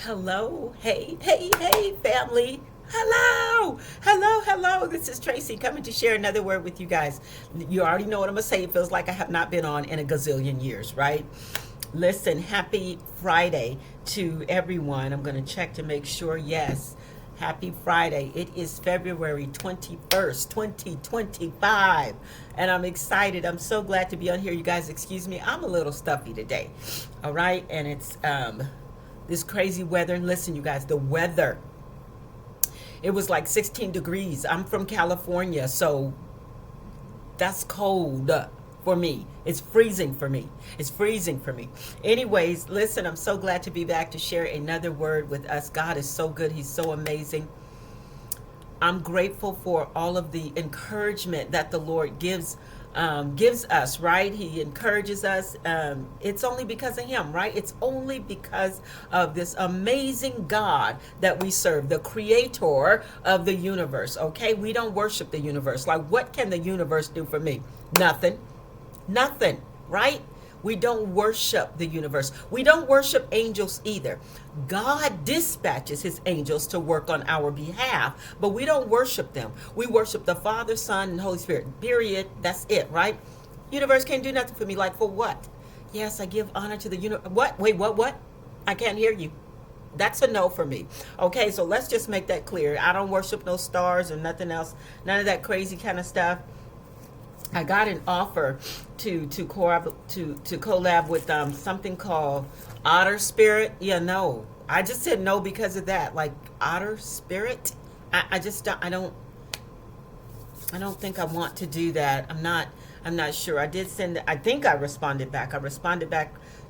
Hello, hey, family. Hello. This is Tracy coming to share another word with you guys. You already know what I'm going to say. It feels like I have not been on in a gazillion years, right? Listen, happy Friday to everyone. I'm going to check to make sure. Yes, happy Friday. It is February 21st, 2025. And I'm excited. I'm so glad to be on here. You guys, excuse me. I'm a little stuffy today. All right. And it's this crazy weather. And listen, you guys, the weather. It was like 16 degrees. I'm from California, so that's cold for me. It's freezing for me. Anyways, listen, I'm so glad to be back to share another word with us. God is so good. He's so amazing. I'm grateful for all of the encouragement that the Lord gives us, right? He encourages us. It's only because of him, right? It's only because of this amazing God that we serve, the creator of the universe, okay? We don't worship the universe. Like, what can the universe do for me? Nothing, right? We don't worship the universe. We don't worship angels either. God dispatches his angels to work on our behalf, but we don't worship them. We worship the Father, Son, and Holy Spirit. Period. That's it, right? Universe can't do nothing for me. Like, for what? Yes, I give honor to the universe. What? Wait, what? I can't hear you. That's a no for me. Okay, so let's just make that clear. I don't worship no stars or nothing else. None of that crazy kind of stuff. I got an offer to collab with something called Otter Spirit. Yeah, no, I just said no because of that. Like, Otter Spirit, I don't think I want to do that. I'm not sure. I did send. I think I responded back.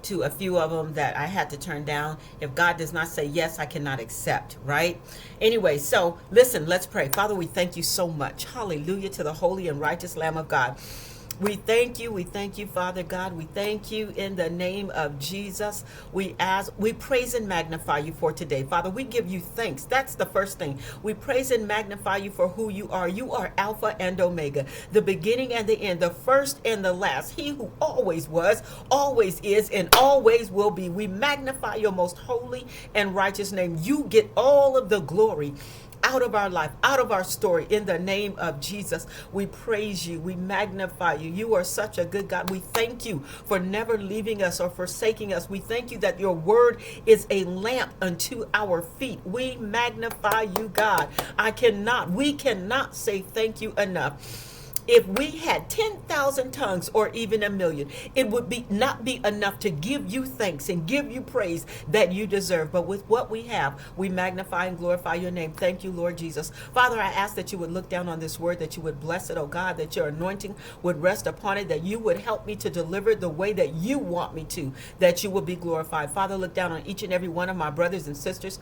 To a few of them that I had to turn down. If God does not say yes, I cannot accept, right? Anyway, so listen, let's pray. Father, we thank you so much. Hallelujah to the holy and righteous Lamb of God. We thank you, Father God. We thank you in the name of Jesus. We praise and magnify you for today. Father, we give you thanks. That's the first thing. We praise and magnify you for who you are. You are Alpha and Omega, the beginning and the end, the first and the last. He who always was, always is, and always will be. We magnify your most holy and righteous name. You get all of the glory out of our life, out of our story. In the name of Jesus, we praise you. We magnify you. You are such a good God. We thank you for never leaving us or forsaking us. We thank you that your word is a lamp unto our feet. We magnify you, God. We cannot say thank you enough. If we had 10,000 tongues or even a million, it would not be enough to give you thanks and give you praise that you deserve. But with what we have, we magnify and glorify your name. Thank you, Lord Jesus. Father, I ask that you would look down on this word, that you would bless it, oh God, that your anointing would rest upon it, that you would help me to deliver it the way that you want me to, that you will be glorified. Father, look down on each and every one of my brothers and sisters.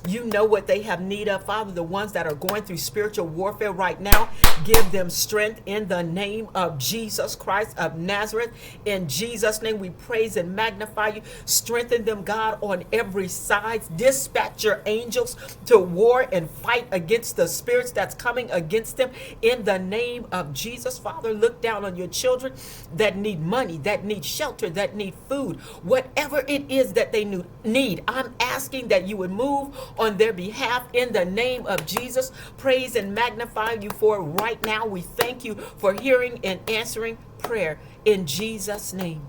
You know what they have need of, Father, the ones that are going through spiritual warfare right now. Give them strength in the name of Jesus Christ of Nazareth. In Jesus' name, we praise and magnify you. Strengthen them, God, on every side. Dispatch your angels to war and fight against the spirits that's coming against them. In the name of Jesus, Father, look down on your children that need money, that need shelter, that need food, whatever it is that they need. I'm asking that you would move on their behalf in the name of Jesus. Praise and magnify you for it right now. We thank you for hearing and answering prayer in Jesus' name.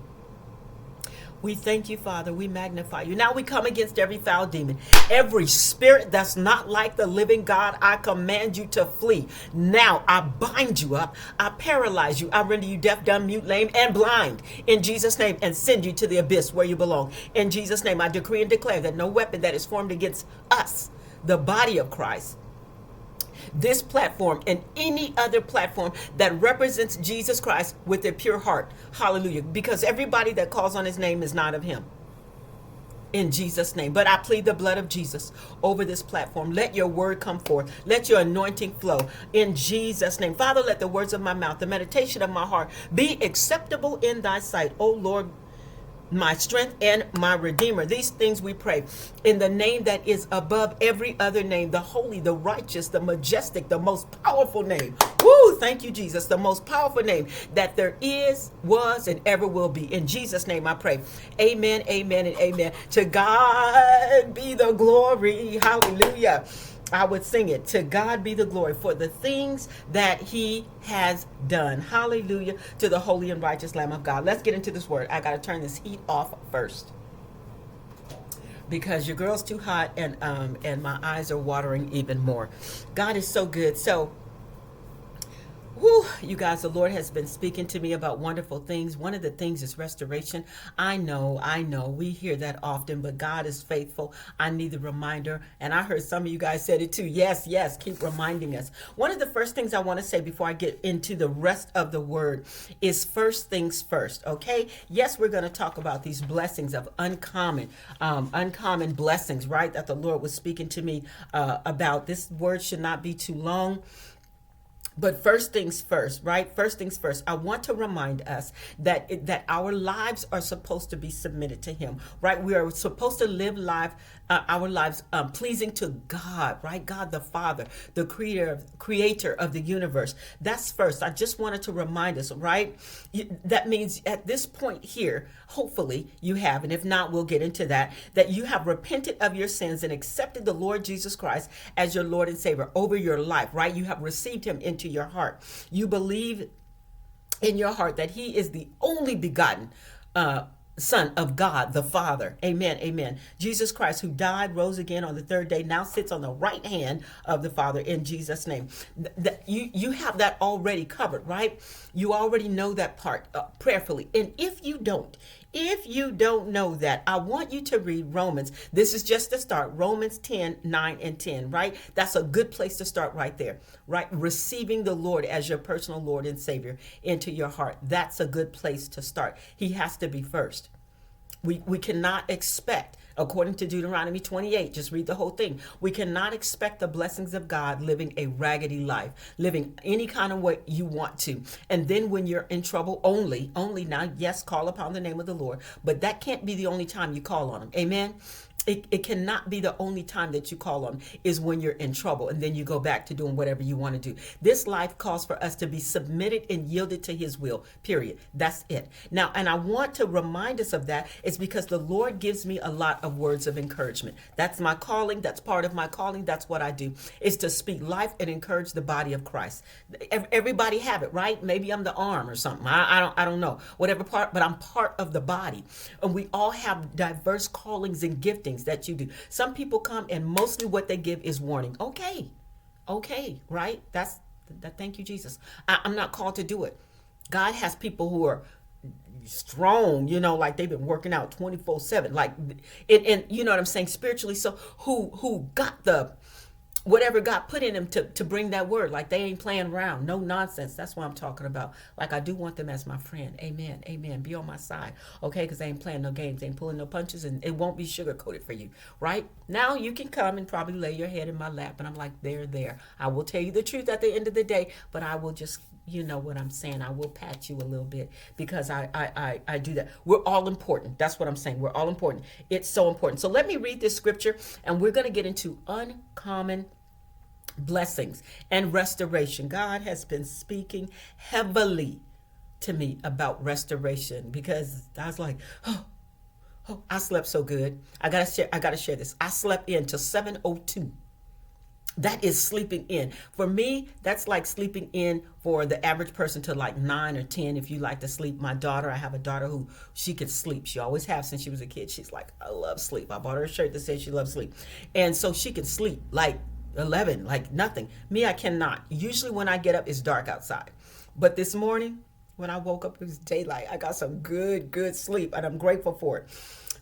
We thank you, Father. We magnify you. Now we come against every foul demon, every spirit that's not like the living God. I command you to flee. Now I bind you up. I paralyze you. I render you deaf, dumb, mute, lame, and blind in Jesus' name, and send you to the abyss where you belong. In Jesus' name, I decree and declare that no weapon that is formed against us, the body of Christ, this platform and any other platform that represents Jesus Christ with a pure heart. Hallelujah. Because everybody that calls on his name is not of him. In Jesus' name. But I plead the blood of Jesus over this platform. Let your word come forth. Let your anointing flow in Jesus' name. Father, let the words of my mouth, the meditation of my heart be acceptable in thy sight. Oh Lord, my strength and my redeemer. These things we pray in the name that is above every other name, the holy, the righteous, the majestic, the most powerful name. Woo, thank you, Jesus. The most powerful name that there is, was, and ever will be. In Jesus' name I pray. Amen, amen, and amen. To God be the glory. Hallelujah. I would sing it. To God be the glory for the things that he has done. Hallelujah to the holy and righteous Lamb of God. Let's get into this word. I got to turn this heat off first because your girl's too hot and my eyes are watering even more. God is so good. So, whew, you guys, the Lord has been speaking to me about wonderful things. One of the things is restoration. I know. We hear that often, but God is faithful. I need the reminder. And I heard some of you guys said it too. Yes, keep reminding us. One of the first things I want to say before I get into the rest of the word is first things first, okay? Yes, we're going to talk about these blessings of uncommon blessings, right? That the Lord was speaking to me about. This word should not be too long. But first things first, right? First things first. I want to remind us that our lives are supposed to be submitted to Him, right? We are supposed to live our lives pleasing to God, right? God the Father, the creator of the universe. That's first. I just wanted to remind us, right? That means at this point here, hopefully you have, and if not, we'll get into that you have repented of your sins and accepted the Lord Jesus Christ as your Lord and Savior over your life, right? You have received Him into your heart. You believe in your heart that He is the only begotten Son of God the Father. Amen, amen. Jesus Christ, who died, rose again on the third day, now sits on the right hand of the Father in Jesus' name. You have that already covered, right? You already know that part prayerfully. And if you don't know that, I want you to read Romans. This is just the start. Romans 10, 9, and 10, right? That's a good place to start right there, right? Receiving the Lord as your personal Lord and Savior into your heart. That's a good place to start. He has to be first. We cannot expect, according to Deuteronomy 28, just read the whole thing. We cannot expect the blessings of God living a raggedy life, living any kind of way you want to. And then when you're in trouble, only now, yes, call upon the name of the Lord, but that can't be the only time you call on Him. Amen. It cannot be the only time that you call on is when you're in trouble, and then you go back to doing whatever you want to do. This life calls for us to be submitted and yielded to His will, period. That's it. Now, and I want to remind us of that is because the Lord gives me a lot of words of encouragement. That's my calling. That's part of my calling. That's what I do, is to speak life and encourage the body of Christ. Everybody have it, right? Maybe I'm the arm or something. I don't know. Whatever part, but I'm part of the body. And we all have diverse callings and giftings that you do. Some people come and mostly what they give is warning. Okay, right? That's that. Thank you, Jesus. I'm not called to do it. God has people who are strong, like they've been working out 24/7, like, and you know what I'm saying, spiritually. So who got the whatever God put in them to bring that word, like they ain't playing around, no nonsense. That's what I'm talking about. Like, I do want them as my friend. Amen, amen. Be on my side, okay? Because they ain't playing no games, they ain't pulling no punches, and it won't be sugar coated for you, right? Now you can come and probably lay your head in my lap, and I'm like, there. I will tell you the truth at the end of the day, but I will just, you know what I'm saying, I will pat you a little bit because I do that. We're all important. That's what I'm saying. We're all important. It's so important. So let me read this scripture, and we're going to get into uncommon blessings and restoration. God has been speaking heavily to me about restoration because I was like, oh, I slept so good. I gotta share this. I slept in till 7:02. That is sleeping in. For me, that's like sleeping in for the average person to like 9 or 10 if you like to sleep. My daughter, I have a daughter who she could sleep. She always has since she was a kid. She's like, I love sleep. I bought her a shirt that says she loves sleep. And so she can sleep like 11, like nothing. Me, I cannot. Usually when I get up, it's dark outside. But this morning, when I woke up, it was daylight. I got some good sleep, and I'm grateful for it.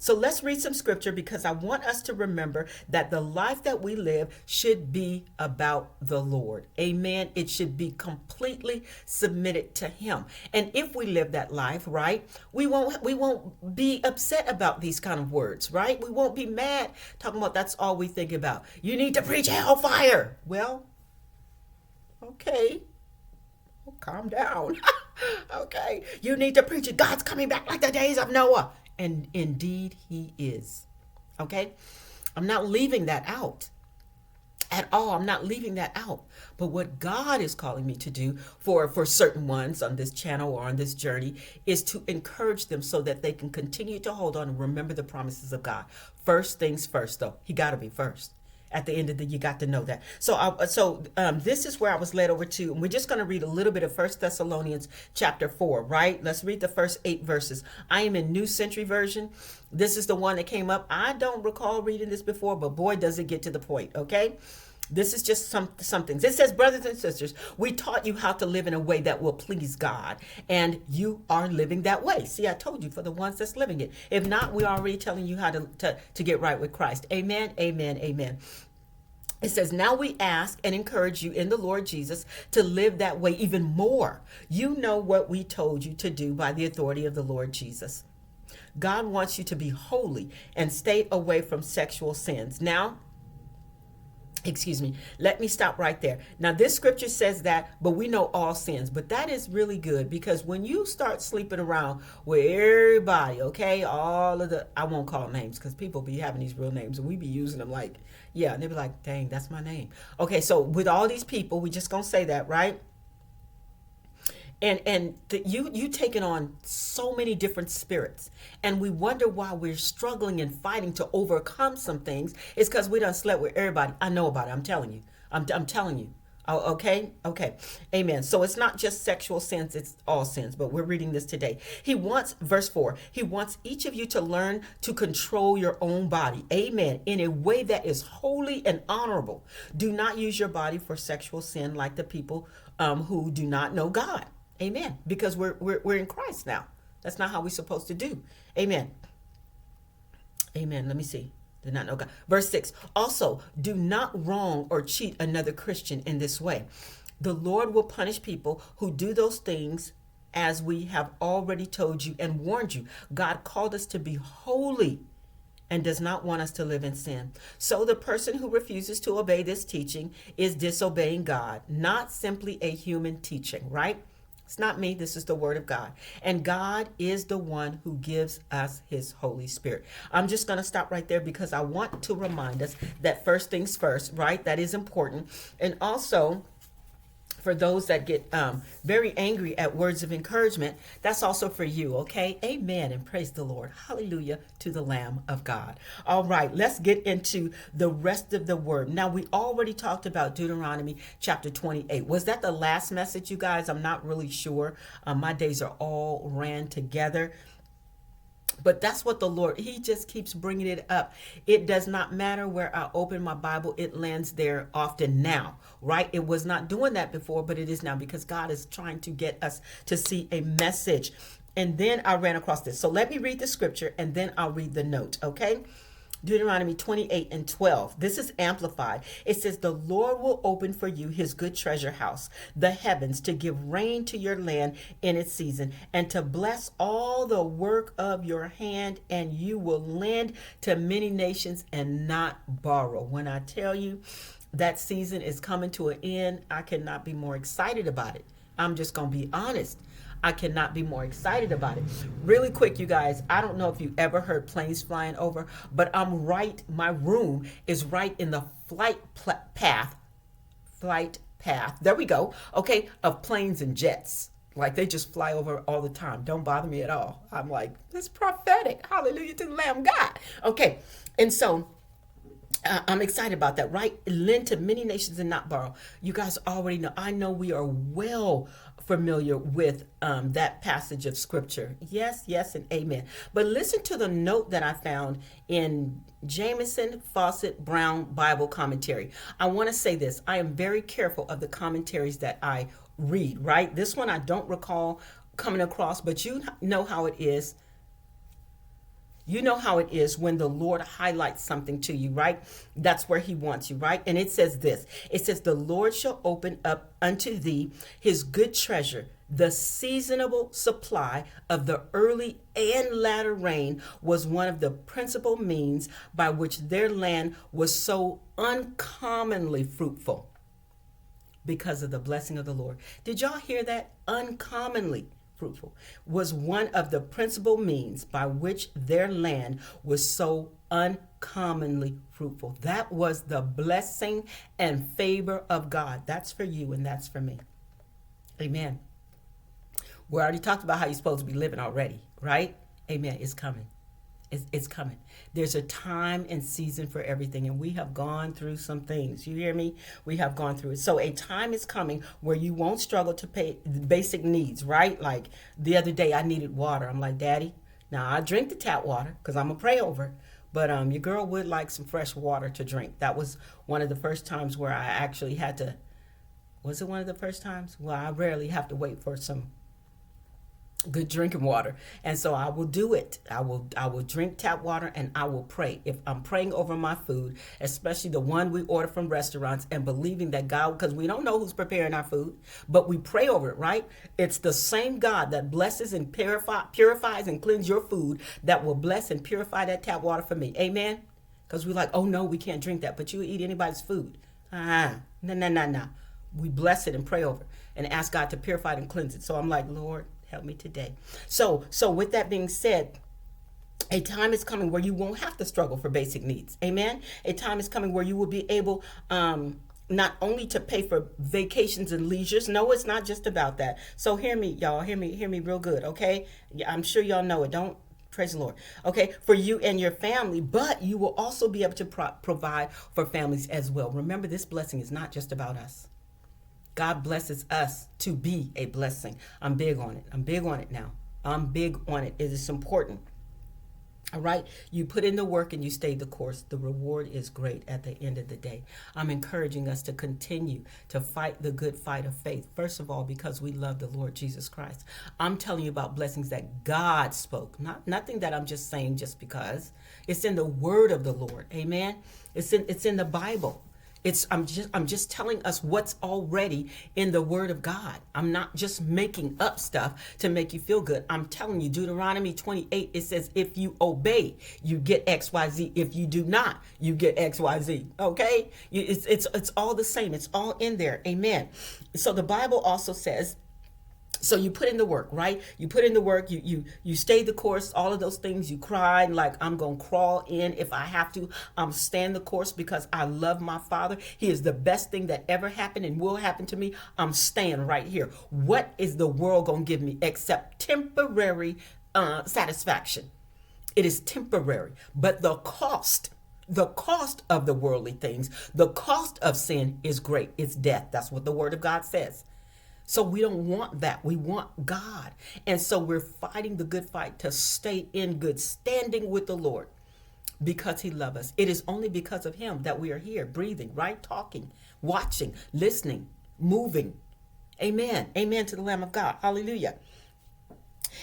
So let's read some scripture because I want us to remember that the life that we live should be about the Lord. Amen. It should be completely submitted to Him. And if we live that life, right, we won't be upset about these kind of words, right? We won't be mad talking about that's all we think about. You need to preach hellfire. Well, okay. Calm down. Okay. You need to preach it. God's coming back like the days of Noah. And indeed, he is. Okay? I'm not leaving that out at all. I'm not leaving that out. But what God is calling me to do for certain ones on this channel or on this journey is to encourage them so that they can continue to hold on and remember the promises of God. First things first, though. He got to be first. At the end of the, you got to know that. So this is where I was led over to, and we're just going to read a little bit of First Thessalonians chapter 4, right? Let's read the first 8 verses. I am in New Century Version. This is the one that came up. I don't recall reading this before, but boy, does it get to the point, okay? This is just some things. It says, brothers and sisters, we taught you how to live in a way that will please God, and you are living that way. See, I told you, for the ones that's living it. If not, we're already telling you how to get right with Christ. Amen, amen, amen. It says, now we ask and encourage you in the Lord Jesus to live that way even more. You know what we told you to do by the authority of the Lord Jesus. God wants you to be holy and stay away from sexual sins. Now, let me stop right there. Now, this scripture says that, but we know all sins. But that is really good, because when you start sleeping around with everybody, okay, all of the, I won't call names because people be having these real names and we be using them like, yeah, and they be like, dang, that's my name. Okay, so with all these people, we just gonna say that, right? You taking on so many different spirits, and we wonder why we're struggling and fighting to overcome some things. It's because we done slept with everybody. I know about it. I'm telling you. I'm telling you. Oh, okay, amen. So it's not just sexual sins; it's all sins. But we're reading this today. He wants, verse 4. He wants each of you to learn to control your own body, amen, in a way that is holy and honorable. Do not use your body for sexual sin like the people who do not know God. Amen. Because we're in Christ now. That's not how we're supposed to do. Amen. Amen. Let me see. Did not know God. Verse 6. Also, do not wrong or cheat another Christian in this way. The Lord will punish people who do those things, as we have already told you and warned you. God called us to be holy and does not want us to live in sin. So the person who refuses to obey this teaching is disobeying God, not simply a human teaching, right? It's not me. This is the word of God. And God is the one who gives us his Holy Spirit. I'm just going to stop right there because I want to remind us that first things first, right? That is important. And also, for those that get very angry at words of encouragement, that's also for you, okay? Amen, and praise the Lord. Hallelujah to the Lamb of God. All right, let's get into the rest of the word. Now, we already talked about Deuteronomy chapter 28. Was that the last message, you guys? I'm not really sure. My days are all ran together. But that's what the Lord, he just keeps bringing it up. It does not matter where I open my Bible, it lands there often now, right? It was not doing that before, but it is now, because God is trying to get us to see a message. And then I ran across this. So let me read the scripture and then I'll read the note, okay? Deuteronomy 28 and 12. This is amplified. It says, the Lord will open for you his good treasure house, the heavens, to give rain to your land in its season, and to bless all the work of your hand, and you will lend to many nations and not borrow. When I tell you that season is coming to an end, I cannot be more excited about it. I'm just going to be honest. I cannot be more excited about it. Really quick, you guys, I don't know if you ever heard planes flying over, but my room is right in the flight path, there we go, okay, of planes and jets. Like, they just fly over all the time. Don't bother me at all. I'm like, it's prophetic. Hallelujah to the Lamb of God. Okay, and so I'm excited about that, right? Lend to many nations and not borrow. You guys already know. I know we are well familiar with that passage of scripture. Yes, yes, and amen. But listen to the note that I found in Jamieson Fawcett Brown Bible Commentary. I want to say this. I am very careful of the commentaries that I read, right? This one I don't recall coming across, but you know how it is. You know how it is when the Lord highlights something to you, right? That's where he wants you, right? And it says this. It says, the Lord shall open up unto thee his good treasure, the seasonable supply of the early and latter rain was one of the principal means by which their land was so uncommonly fruitful because of the blessing of the Lord. Did y'all hear that? Uncommonly fruitful, was one of the principal means by which their land was so uncommonly fruitful. That was the blessing and favor of God. That's for you and that's for me. Amen. We already talked about how you're supposed to be living already, right? Amen. It's coming. It's coming. There's a time and season for everything, and we have gone through some things. You hear me? We have gone through it. So a time is coming where you won't struggle to pay the basic needs, right? Like the other day, I needed water. I'm like, Daddy, now I drink the tap water because I'm gonna pray over it. But your girl would like some fresh water to drink. That was one of the first times where I actually had to. Was it one of the first times? Well, I rarely have to wait for some good drinking water, and so I will do it. I will drink tap water, and I will pray. If I'm praying over my food, especially the one we order from restaurants, and believing that God, because we don't know who's preparing our food, but we pray over it, right? It's the same God that blesses and purifies and cleanses your food that will bless and purify that tap water for me. Amen. Because we're like, oh no, we can't drink that, but you eat anybody's food. No. We bless it and pray over it and ask God to purify it and cleanse it. So I'm like, Lord, help me today. So with that being said, a time is coming where you won't have to struggle for basic needs. Amen. A time is coming where you will be able not only to pay for vacations and leisures. No, it's not just about that. So hear me, y'all. Hear me real good. Okay. I'm sure y'all know it. Don't. Praise the Lord. Okay, for you and your family, but you will also be able to provide for families as well. Remember, this blessing is not just about us. God blesses us to be a blessing. I'm big on it. I'm big on it now. I'm big on it. It is important. All right. You put in the work and you stay the course. The reward is great at the end of the day. I'm encouraging us to continue to fight the good fight of faith. First of all, because we love the Lord Jesus Christ. I'm telling you about blessings that God spoke. Nothing that I'm just saying just because. It's in the word of the Lord. Amen. It's in the Bible. I'm just telling us what's already in the word of God. I'm not just making up stuff to make you feel good. I'm telling you, Deuteronomy 28, it says, if you obey, you get XYZ. If you do not, you get XYZ. Okay? It's all the same. It's all in there. Amen. So the Bible also says, so you put in the work, right? You put in the work, you stay the course, all of those things. You cried like, I'm going to crawl in if I have to. I'm stand the course because I love my Father. He is the best thing that ever happened and will happen to me. I'm staying right here. What is the world going to give me except temporary satisfaction? It is temporary, but the cost of the worldly things, the cost of sin is great. It's death. That's what the word of God says. So we don't want that. We want God. And so we're fighting the good fight to stay in good standing with the Lord because he loves us. It is only because of him that we are here, breathing, right? Talking, watching, listening, moving. Amen. Amen to the Lamb of God. Hallelujah.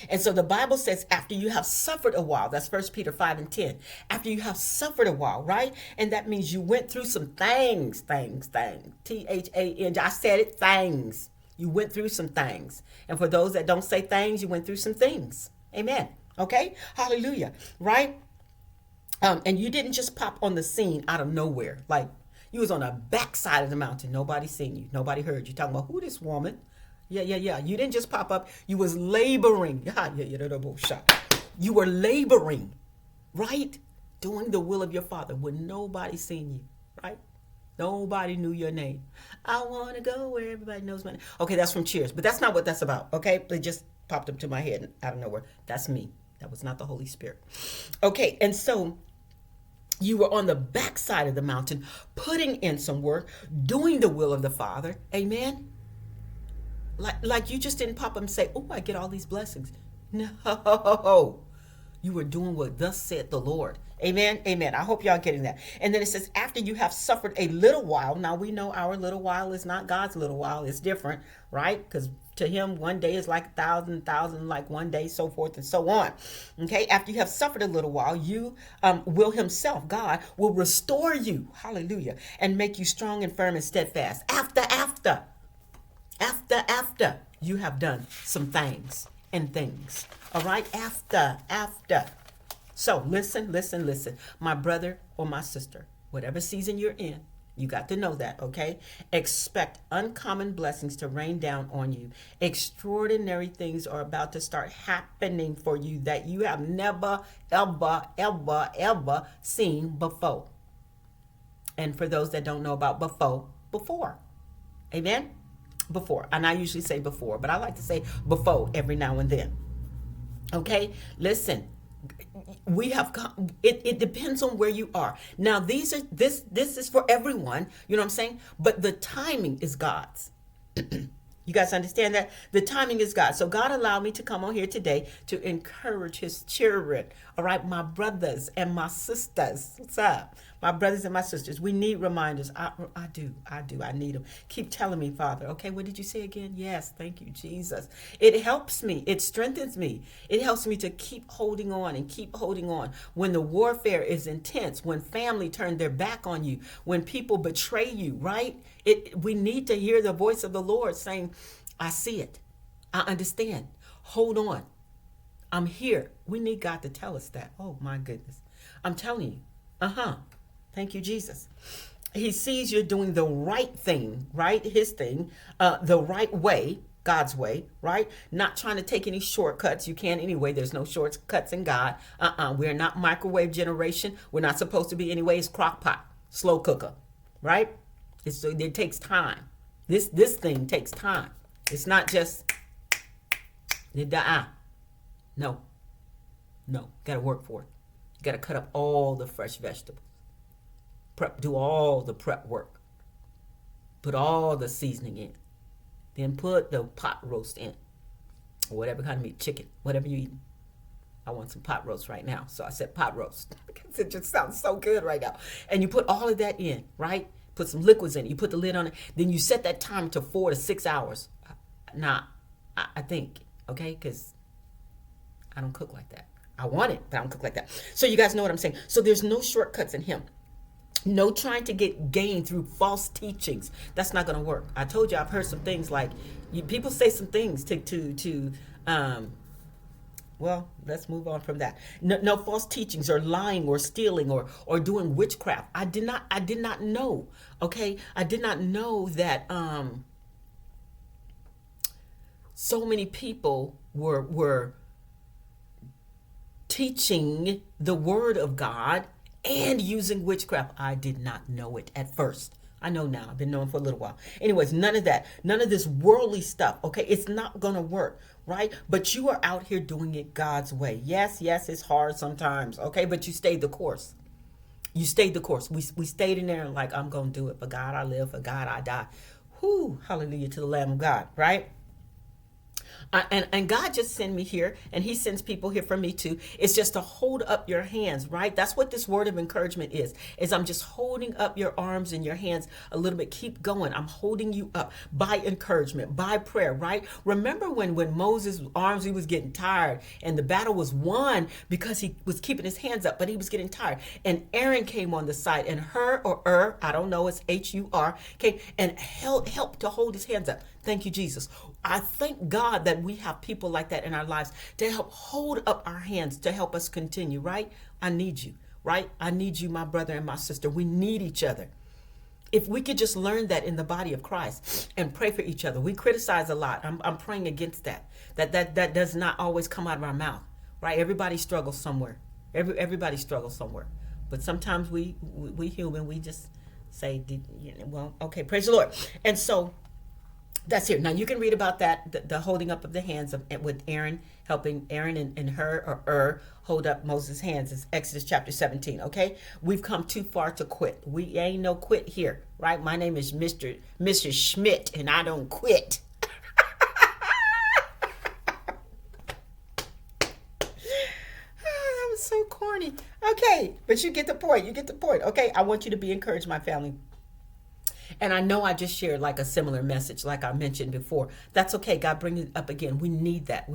And so the Bible says after you have suffered a while, that's 1 Peter 5:10. After you have suffered a while, right? And that means you went through some things. T-H-A-N-G. I said it, things. You went through some things. And for those that don't say things, you went through some things. Amen. Okay? Hallelujah. Right? And you didn't just pop on the scene out of nowhere. Like you was on the backside of the mountain. Nobody seen you. Nobody heard you. Talking about who this woman? Yeah. You didn't just pop up. You was laboring. You were laboring. Right? Doing the will of your Father when nobody seen you. Right? Nobody knew your name. I want to go where everybody knows my name. Okay, that's from Cheers, but that's not what that's about. Okay, it just popped up to my head out of nowhere. That's me. That was not the Holy Spirit. Okay, and so you were on the backside of the mountain, putting in some work, doing the will of the Father. Amen. Like you just didn't pop up and say, "Oh, I get all these blessings." No, you were doing what thus said the Lord. Amen. Amen. I hope y'all getting that. And then it says, after you have suffered a little while. Now we know our little while is not God's little while. It's different, right? Because to him, one day is like 1,000 like one day, so forth and so on. Okay. After you have suffered a little while, you will himself, God, will restore you. Hallelujah. And make you strong and firm and steadfast. After you have done some things and things. All right. After. So listen, my brother or my sister, whatever season you're in, You got to know that, okay? Expect uncommon blessings to rain down on you. Extraordinary things are about to start happening for you that you have never, ever, ever, ever seen before. And for those that don't know about before. Amen? Before. And I usually say before, but I like to say before every now and then. Okay? Listen. We have it depends on where you are. Now this is for everyone, you know what I'm saying? But the timing is God's. You guys understand that? The timing is God. So God allowed me to come on here today to encourage his children. All right, my brothers and my sisters. What's up? My brothers and my sisters. We need reminders. I do. I need them. Keep telling me, Father. Okay, what did you say again? Yes, thank you, Jesus. It helps me. It strengthens me. It helps me to keep holding on and keep holding on. When the warfare is intense, when family turn their back on you, when people betray you, right? We need to hear the voice of the Lord saying, I see it. I understand. Hold on. I'm here. We need God to tell us that. Oh my goodness. I'm telling you. Thank you, Jesus. He sees you're doing the right thing, right? His thing, the right way, God's way, right? Not trying to take any shortcuts. You can't anyway. There's no shortcuts in God. We're not microwave generation. We're not supposed to be anyways crock pot, slow cooker, right? It takes time. This thing takes time. It's not just no. Gotta work for it. You gotta cut up all the fresh vegetables. Do all the prep work. Put all the seasoning in. Then put the pot roast in. Or whatever kind of meat, chicken, whatever you eat. I want some pot roast right now. So I said pot roast. Because it just sounds so good right now. And you put all of that in, right? Put some liquids in it. You put the lid on it. Then you set that time to 4 to 6 hours. I think, okay? Because I don't cook like that. I want it, but I don't cook like that. So you guys know what I'm saying. So there's no shortcuts in him. No trying to get gain through false teachings. That's not going to work. I told you I've heard some things like people say some things well, let's move on from that. No false teachings or lying or stealing or doing witchcraft. I did not know. Okay. I did not know that so many people were teaching the word of God and using witchcraft. I did not know it at first. I know now. I've been knowing for a little while. Anyways, none of that. None of this worldly stuff. Okay. It's not going to work. Right. But you are out here doing it God's way. Yes, it's hard sometimes. Okay. But you stayed the course. We stayed in there like, I'm going to do it. For God I live. For God I die. Whoo. Hallelujah to the Lamb of God. Right. And God just sent me here, and he sends people here for me too. It's just to hold up your hands, right? That's what this word of encouragement is I'm just holding up your arms and your hands a little bit. Keep going. I'm holding you up by encouragement, by prayer, right? Remember when Moses' arms, he was getting tired and the battle was won because he was keeping his hands up, but he was getting tired. And Aaron came on the side, and I don't know, it's H-U-R, came and helped to hold his hands up. Thank you, Jesus. I thank God that we have people like that in our lives to help hold up our hands, to help us continue, right? I need you, right? I need you, my brother and my sister. We need each other. If we could just learn that in the body of Christ and pray for each other. We criticize a lot. I'm praying against that. That does not always come out of our mouth, right? Everybody struggles somewhere. Everybody struggles somewhere. But sometimes we human, we just say, well, okay, praise the Lord. And so that's here. Now you can read about that, the holding up of the hands with Aaron, helping Aaron and her hold up Moses' hands. It's Exodus chapter 17. Okay, we've come too far to quit. We ain't no quit here, right? My name is Mr. Schmidt, and I don't quit. That was so corny. Okay, but you get the point. Okay, I want you to be encouraged, my family. And I know I just shared like a similar message, like I mentioned before. That's okay. God, bring it up again. We need that.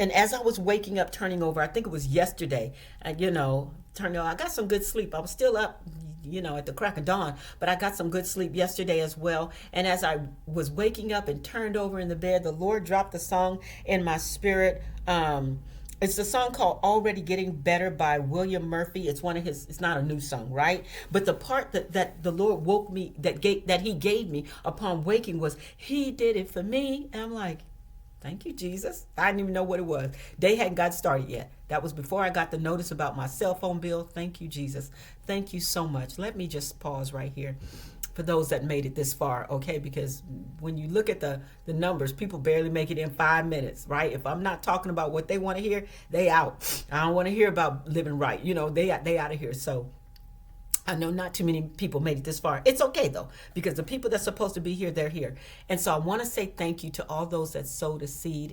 And as I was waking up, turning over, I think it was yesterday, I got some good sleep. I was still up, at the crack of dawn, but I got some good sleep yesterday as well. And as I was waking up and turned over in the bed, the Lord dropped the song in my spirit. It's a song called Already Getting Better by William Murphy. It's one of his, it's not a new song, right? But the part that the Lord woke me, that he gave me upon waking was, he did it for me. And I'm like, thank you, Jesus. I didn't even know what it was. Day hadn't got started yet. That was before I got the notice about my cell phone bill. Thank you, Jesus. Thank you so much. Let me just pause right here for those that made it this far, okay? Because when you look at the numbers, people barely make it in 5 minutes, right? If I'm not talking about what they want to hear, they out. I don't want to hear about living right. You know, they out of here. So I know not too many people made it this far. It's okay though, because the people that's supposed to be here, they're here. And so I want to say thank you to all those that sowed a seed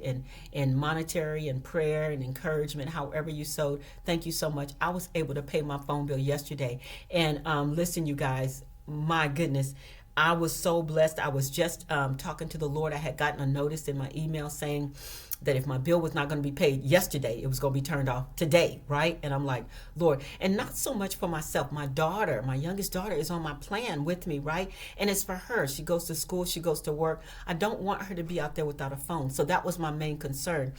in monetary and prayer and encouragement, however you sowed. Thank you so much. I was able to pay my phone bill yesterday. And listen, you guys, my goodness, I was so blessed. I was just talking to the Lord. I had gotten a notice in my email saying that if my bill was not going to be paid yesterday, it was going to be turned off today, right? And I'm like, Lord, and not so much for myself. My daughter, my youngest daughter, is on my plan with me, right? And it's for her. She goes to school, she goes to work. I don't want her to be out there without a phone. So that was my main concern.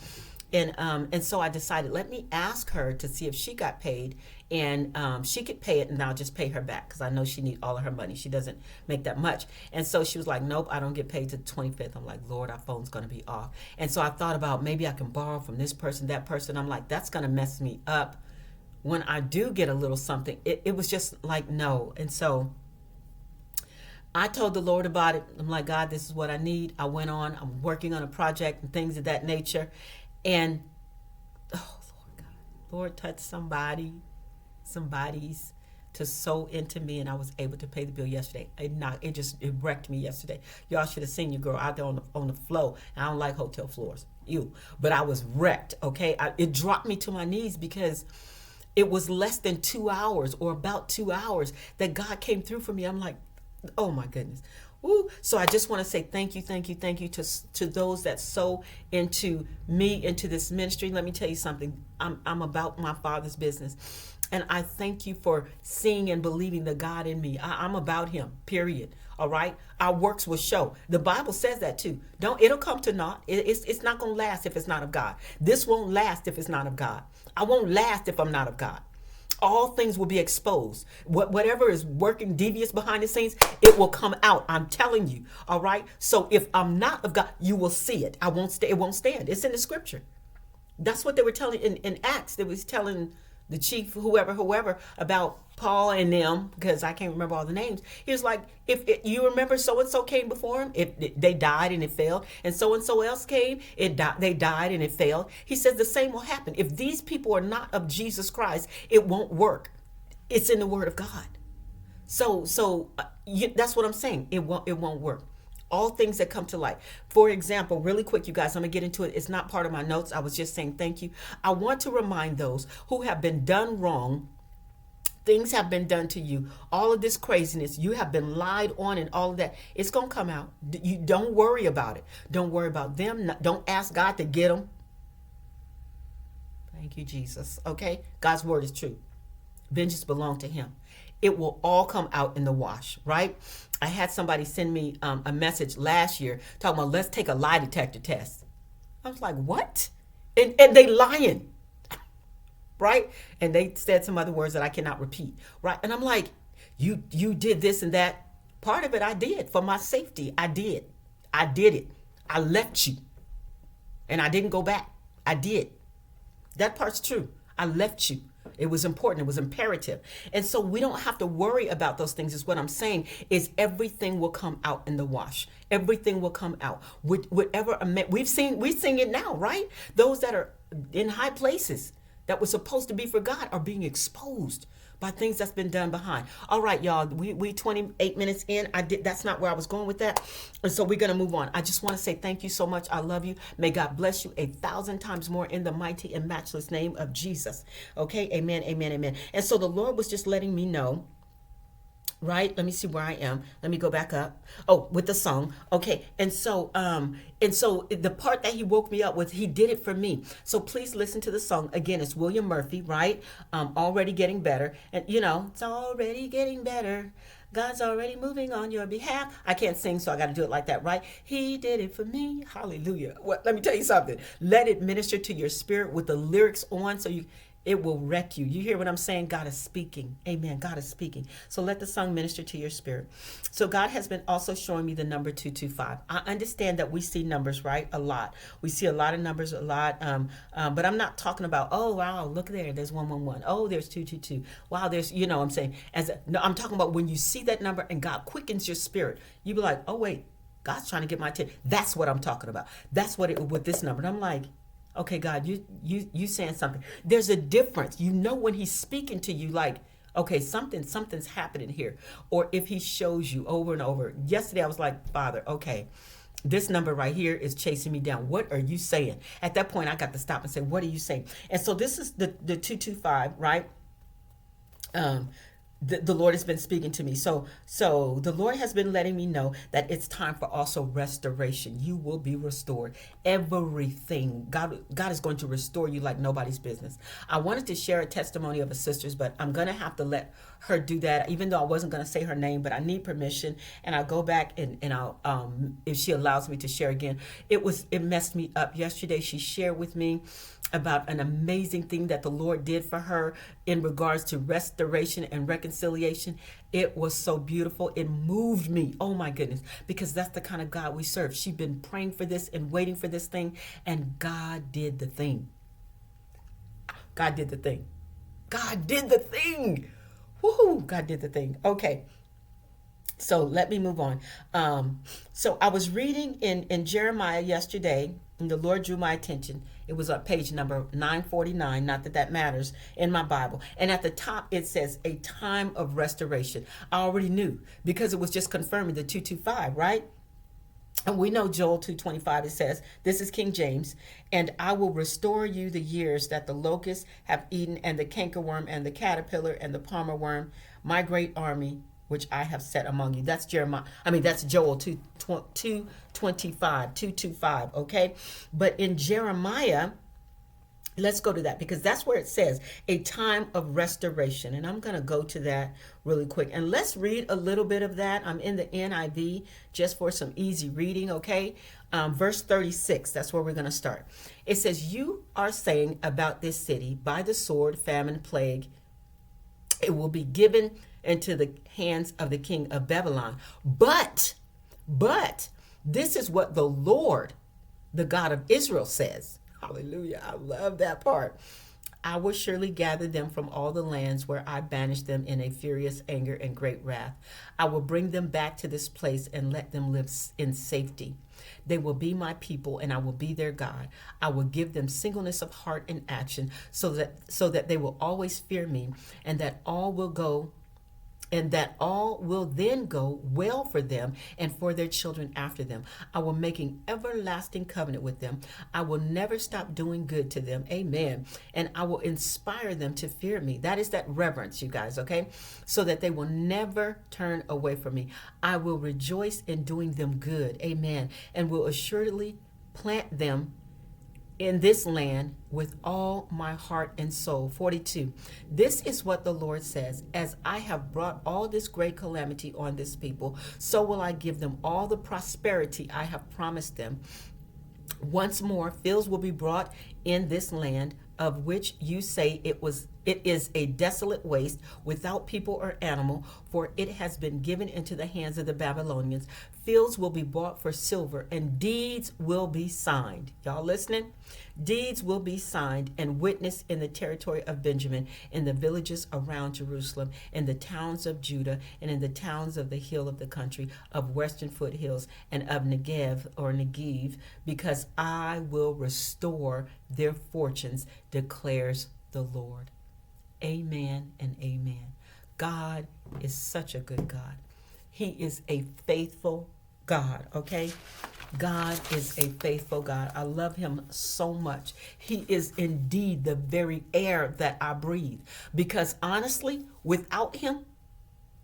And so I decided, let me ask her to see if she got paid, and she could pay it, and I'll just pay her back because I know she needs all of her money. She doesn't make that much. And so she was like, nope, I don't get paid till the 25th. I'm like, Lord, our phone's going to be off. And so I thought about maybe I can borrow from this person, that person. I'm like, that's going to mess me up when I do get a little something. It was just like, no. And so I told the Lord about it. I'm like, God, this is what I need. I went on. I'm working on a project and things of that nature. And, oh, Lord God, Lord, touch somebody's to sow into me, and I was able to pay the bill yesterday. It wrecked me yesterday. Y'all should have seen your girl out there on the floor. I don't like hotel floors, but I was wrecked, okay? It dropped me to my knees because it was less than 2 hours or about 2 hours that God came through for me. I'm like, oh my goodness. Ooh. So I just want to say thank you to those that sow into me, into this ministry. Let me tell you something. I'm about my Father's business. And I thank you for seeing and believing the God in me. I'm about him, period. All right. Our works will show. The Bible says that too. It'll come to naught. It's not going to last if it's not of God. This won't last if it's not of God. I won't last if I'm not of God. All things will be exposed. Whatever is working devious behind the scenes, it will come out. I'm telling you. All right. So if I'm not of God, you will see it. I won't stay. It won't stand. It's in the scripture. That's what they were telling in Acts. They was telling the chief, whoever, about Paul and them, because I can't remember all the names. He was like, if you remember so-and-so came before him, they died and it failed, and so-and-so else came, they died and it failed. He says the same will happen. If these people are not of Jesus Christ, it won't work. It's in the word of God. So that's what I'm saying. It won't work. All things that come to light. For example, really quick, you guys, I'm going to get into it. It's not part of my notes. I was just saying thank you. I want to remind those who have been done wrong. Things have been done to you. All of this craziness, you have been lied on and all of that. It's going to come out. You don't worry about it. Don't worry about them. Don't ask God to get them. Thank you, Jesus. Okay? God's word is true. Vengeance belongs to him. It will all come out in the wash, right? I had somebody send me a message last year talking about, let's take a lie detector test. I was like, what? And they lying, right? And they said some other words that I cannot repeat, right? And I'm like, you did this and that. Part of it I did for my safety. I did it. I left you and I didn't go back. I did. That part's true. I left you. It was important. It was imperative. And so we don't have to worry about those things, is what I'm saying, is everything will come out in the wash. Everything will come out. Whatever we've seen it now, right? Those that are in high places that were supposed to be for God are being exposed by things that's been done behind. All right, y'all, we 28 minutes in. That's not where I was going with that. And so we're going to move on. I just want to say thank you so much. I love you. May God bless you 1,000 times more in the mighty and matchless name of Jesus. Okay, amen, amen, amen. And so the Lord was just letting me know right? Let me see where I am. Let me go back up. Oh, with the song. Okay. And so the part that he woke me up with, he did it for me. So please listen to the song. Again, it's William Murphy, right? Already getting better. And it's already getting better. God's already moving on your behalf. I can't sing, so I got to do it like that, right? He did it for me. Hallelujah. Well, let me tell you something. Let it minister to your spirit with the lyrics on, so it will wreck you. You hear what I'm saying? God is speaking. Amen. God is speaking. So let the song minister to your spirit. So God has been also showing me the number 225. I understand that we see numbers, right? A lot. We see a lot of numbers, a lot. But I'm not talking about, oh, wow, look there. There's 111. Oh, there's 222. Wow, there's, I'm saying, no, I'm talking about when you see that number and God quickens your spirit, you be like, oh, wait, God's trying to get my attention. That's what I'm talking about. That's what with this number. And I'm like, okay, God, you saying something. There's a difference. When he's speaking to you, like, okay, something's happening here. Or if he shows you over and over. Yesterday I was like, Father, okay, this number right here is chasing me down. What are you saying? At that point, I got to stop and say, what are you saying? And so this is the 225, right? The Lord has been speaking to me. So the Lord has been letting me know that it's time for also restoration. You will be restored. Everything. God is going to restore you like nobody's business. I wanted to share a testimony of a sister's, but I'm going to have to let her do that, even though I wasn't going to say her name, but I need permission. And I'll go back and I'll, if she allows me to share again. It messed me up yesterday. She shared with me about an amazing thing that the Lord did for her in regards to restoration and reconciliation. It was so beautiful. It moved me. Oh my goodness. Because that's the kind of God we serve. She'd been praying for this and waiting for this thing, and God did the thing. God did the thing. God did the thing. Woohoo! God did the thing. Okay. So let me move on. So I was reading in Jeremiah yesterday, and the Lord drew my attention. It was on page number 949, not that that matters, in my Bible. And at the top, it says, a time of restoration. I already knew because it was just confirming the 225, right? And we know Joel 2:25, it says, this is King James, and I will restore you the years that the locusts have eaten, and the cankerworm and the caterpillar and the palmer worm, my great army, which I have set among you. That's that's Joel 2:25, okay? But in Jeremiah, let's go to that, because that's where it says a time of restoration. And I'm going to go to that really quick. And let's read a little bit of that. I'm in the NIV just for some easy reading, okay? Verse 36, that's where we're going to start. It says, you are saying about this city, by the sword, famine, plague, it will be given into the hands of the king of Babylon. But this is what the Lord, the God of Israel, says. Hallelujah. I love that part. I will surely gather them from all the lands where I banished them in a furious anger and great wrath. I will bring them back to this place and let them live in safety. They will be my people, and I will be their God. I will give them singleness of heart and action, so that they will always fear me, and that all will then go well for them and for their children after them. I will make an everlasting covenant with them. I will never stop doing good to them. Amen. And I will inspire them to fear me. That is that reverence, you guys, okay? So that they will never turn away from me. I will rejoice in doing them good. Amen. And will assuredly plant them in this land with all my heart and soul. 42. This is what the Lord says. As I have brought all this great calamity on this people, so will I give them all the prosperity I have promised them. Once more, fields will be brought in this land, of which you say it is a desolate waste, without people or animal, for it has been given into the hands of the Babylonians. Fields will be bought for silver, and deeds will be signed. Y'all listening? Deeds will be signed and witnessed in the territory of Benjamin, in the villages around Jerusalem, in the towns of Judah, and in the towns of the hill of the country, of western foothills, and of Negev, because I will restore their fortunes, declares the Lord. Amen and amen. God is such a good God. He is a faithful God, okay? God is a faithful God. I love him so much. He is indeed the very air that I breathe. Because honestly, without him,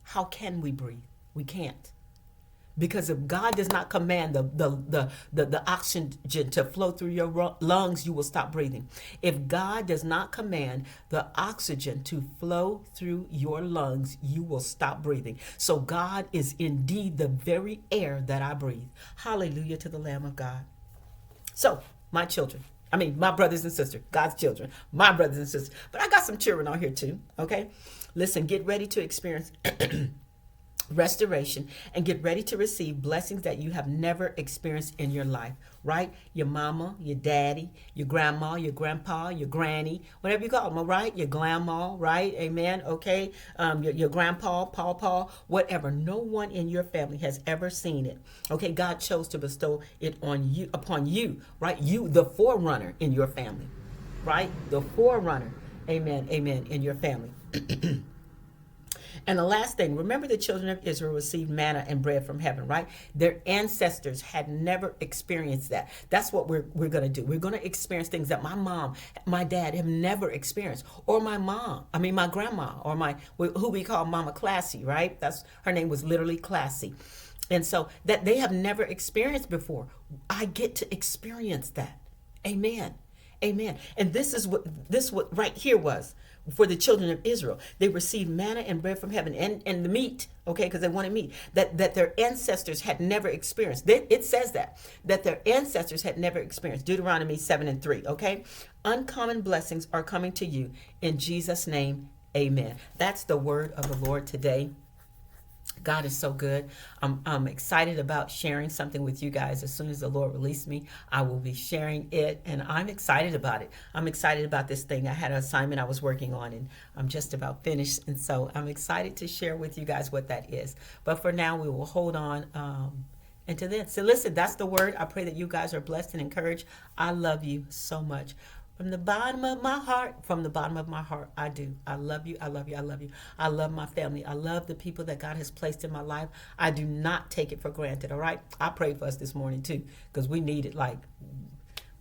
how can we breathe? We can't. Because if God does not command the oxygen to flow through your lungs, you will stop breathing. If God does not command the oxygen to flow through your lungs, you will stop breathing. So God is indeed the very air that I breathe. Hallelujah to the Lamb of God. So, my children, my brothers and sisters, God's children, my brothers and sisters, but I got some children on here too, okay? Listen, get ready to experience restoration and get ready to receive blessings that you have never experienced in your life, right? Your mama, your daddy, your grandma, your grandpa, your granny, whatever you call them, right? Your grandma, right? Amen. Okay. Your grandpa, paw, whatever. No one in your family has ever seen it. Okay. God chose to bestow it upon you, right? You, the forerunner in your family, right? The forerunner. Amen. Amen. In your family. And the last thing, remember the children of Israel received manna and bread from heaven, right? Their ancestors had never experienced that. That's what we're going to do. We're going to experience things that my mom, my dad have never experienced. Or my grandma, or who we call Mama Classy, right? Her name was literally Classy. And so that they have never experienced before. I get to experience that. Amen. Amen. And this what right here was for the children of Israel. They received manna and bread from heaven and the meat, okay, because they wanted meat, that their ancestors had never experienced. It says that their ancestors had never experienced. Deuteronomy 7:3, okay? Uncommon blessings are coming to you in Jesus' name. Amen. That's the word of the Lord today. God is so good. I'm excited about sharing something with you guys. As soon as the Lord released me, I will be sharing it, and I'm excited about it. I'm excited about this thing. I had an assignment I was working on, and I'm just about finished, and so I'm excited to share with you guys what that is. But for now, we will hold on into this. So listen, that's the word. I pray that you guys are blessed and encouraged. I love you so much. From the bottom of my heart, I do. I love you. I love you. I love you. I love my family. I love the people that God has placed in my life. I do not take it for granted, all right? I prayed for us this morning, too, because we need it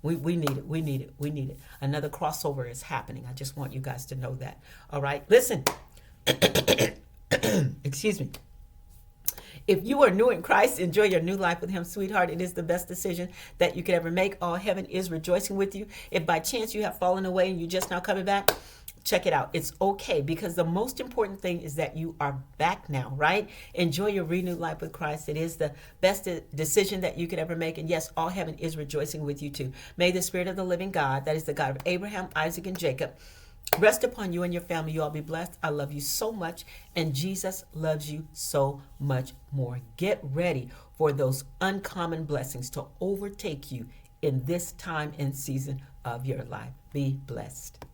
we need it. We need it. We need it. Another crossover is happening. I just want you guys to know that, all right? Listen. Excuse me. If you are new in Christ, enjoy your new life with him, sweetheart. It is the best decision that you could ever make. All heaven is rejoicing with you. If by chance you have fallen away and you're just now coming back, check it out. It's okay, because the most important thing is that you are back now, right? Enjoy your renewed life with Christ. It is the best decision that you could ever make. And yes, all heaven is rejoicing with you too. May the Spirit of the living God, that is the God of Abraham, Isaac, and Jacob, rest upon you and your family. You all be blessed. I love you so much, and Jesus loves you so much more. Get ready for those uncommon blessings to overtake you in this time and season of your life. Be blessed.